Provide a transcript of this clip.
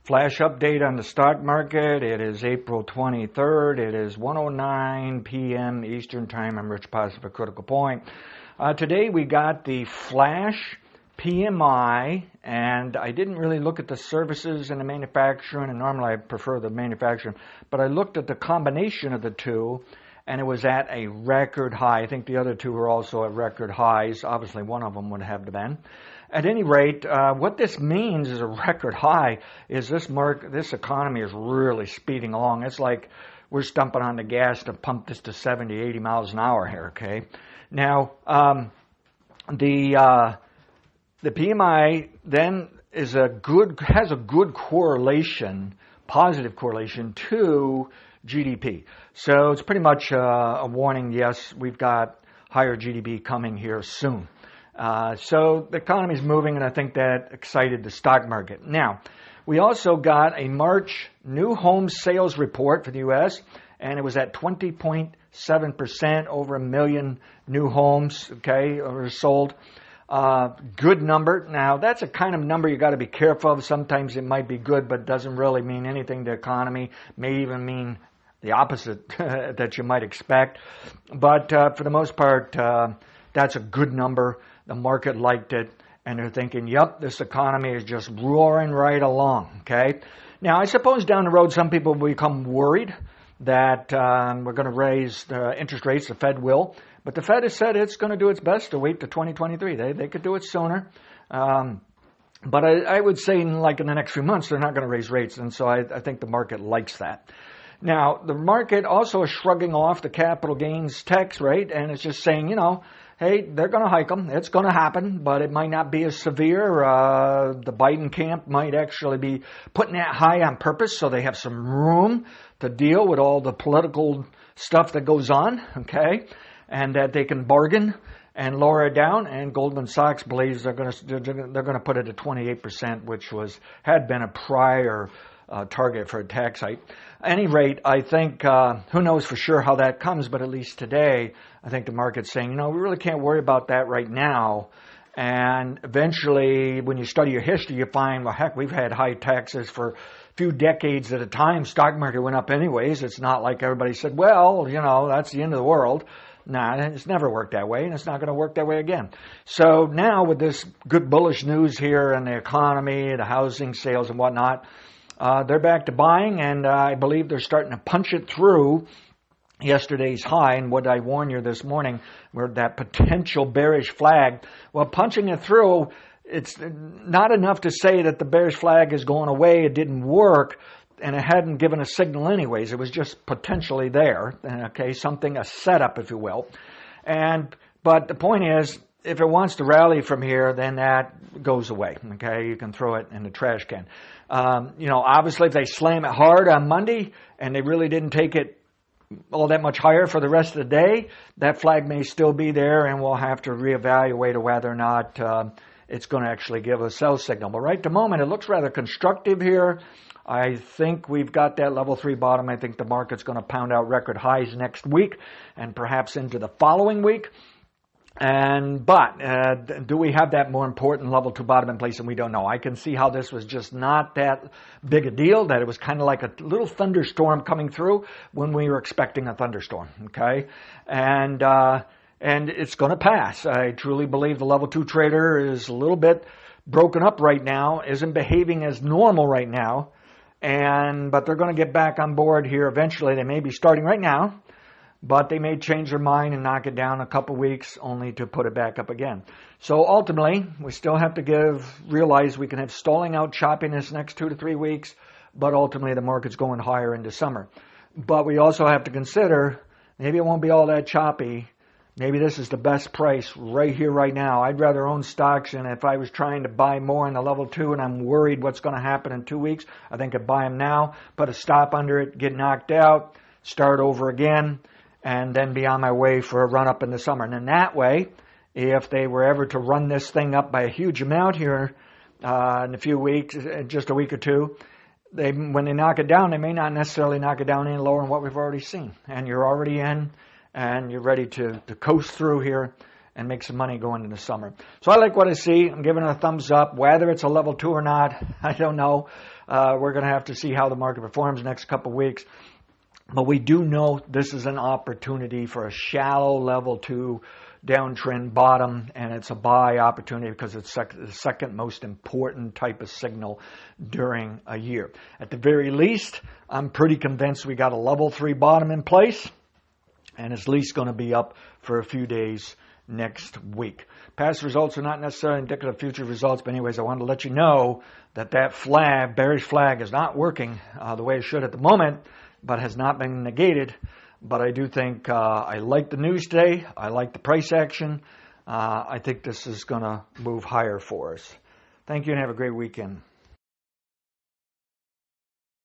Flash update on the stock market. It is April 23rd. It is 1:09 p.m. Eastern Time. I'm Rich Positive Critical Point. Today we got the Flash PMI, and I didn't really look at the services and the manufacturing, and normally I prefer the manufacturing, but I looked at the combination of the two, and it was at a record high. I think the other two were also at record highs. Obviously, one of them would have been. At any rate, what this means is a record high is this economy is really speeding along. It's like we're stumping on the gas to pump this to 70, 80 miles an hour here, okay? Now, the PMI then has a good correlation, positive correlation to GDP. So it's pretty much a warning, yes, we've got higher GDP coming here soon. So the economy is moving, and I think that excited the stock market. Now, we also got a March new home sales report for the U.S., and it was at 20.7%, over 1 million new homes, okay, were sold. Good number. Now, that's a kind of number you got to be careful of. Sometimes it might be good, but doesn't really mean anything to the economy. May even mean the opposite that you might expect. But for the most part, that's a good number. The market liked it, and they're thinking, yep, this economy is just roaring right along, okay? Now, I suppose down the road, some people will become worried that we're going to raise the interest rates, the Fed will, but the Fed has said it's going to do its best to wait to 2023. They could do it sooner, but I would say in the next few months, they're not going to raise rates, and so I think the market likes that. Now, the market also is shrugging off the capital gains tax rate, and it's just saying, hey, they're going to hike them. It's going to happen, but it might not be as severe. The Biden camp might actually be putting that high on purpose so they have some room to deal with all the political stuff that goes on, okay, and that they can bargain and lower it down. And Goldman Sachs believes they're going to put it at 28%, which had been a prior target for a tax hike. At any rate, I think, who knows for sure how that comes, but at least today, I think the market's saying, we really can't worry about that right now. And eventually, when you study your history, you find, well, heck, we've had high taxes for a few decades at a time. Stock market went up anyways. It's not like everybody said, well, that's the end of the world. Nah, it's never worked that way, and it's not going to work that way again. So now with this good bullish news here in the economy, the housing sales and whatnot, they're back to buying, and I believe they're starting to punch it through yesterday's high. And what I warned you this morning, were that potential bearish flag. Well, punching it through, it's not enough to say that the bearish flag is going away. It didn't work, and it hadn't given a signal anyways. It was just potentially there, okay, a setup, if you will. But the point is, if it wants to rally from here, then that goes away, okay? You can throw it in the trash can. Obviously, if they slam it hard on Monday and they really didn't take it all that much higher for the rest of the day, that flag may still be there, and we'll have to reevaluate whether or not it's going to actually give a sell signal. But right at the moment, it looks rather constructive here. I think we've got that level 3 bottom. I think the market's going to pound out record highs next week and perhaps into the following week. But do we have that more important level 2 bottom in place? And we don't know. I can see how this was just not that big a deal, that it was kind of like a little thunderstorm coming through when we were expecting a thunderstorm, okay? And it's going to pass. I truly believe the level 2 trader is a little bit broken up right now, isn't behaving as normal right now, but they're going to get back on board here eventually. They may be starting right now, but they may change their mind and knock it down a couple weeks only to put it back up again. So ultimately, we still have to realize we can have stalling out choppiness next 2 to 3 weeks, but ultimately the market's going higher into summer. But we also have to consider, maybe it won't be all that choppy. Maybe this is the best price right here, right now. I'd rather own stocks, and if I was trying to buy more in the level 2 and I'm worried what's going to happen in 2 weeks, I think I'd buy them now, put a stop under it, get knocked out, start over again, and then be on my way for a run up in the summer. And in that way, if they were ever to run this thing up by a huge amount here in a few weeks, just a week or two, when they knock it down, they may not necessarily knock it down any lower than what we've already seen. And you're already in, and you're ready to coast through here and make some money going into summer. So I like what I see. I'm giving it a thumbs up. Whether it's a level 2 or not, I don't know. We're going to have to see how the market performs the next couple of weeks. But we do know this is an opportunity for a shallow level 2 downtrend bottom, and it's a buy opportunity because it's the second most important type of signal during a year. At the very least, I'm pretty convinced we got a level 3 bottom in place, and it's at least going to be up for a few days next week. Past results are not necessarily indicative of future results, but anyways, I wanted to let you know that flag, bearish flag, is not working the way it should at the moment, but has not been negated. But I do think I like the news today. I like the price action. I think this is going to move higher for us. Thank you and have a great weekend.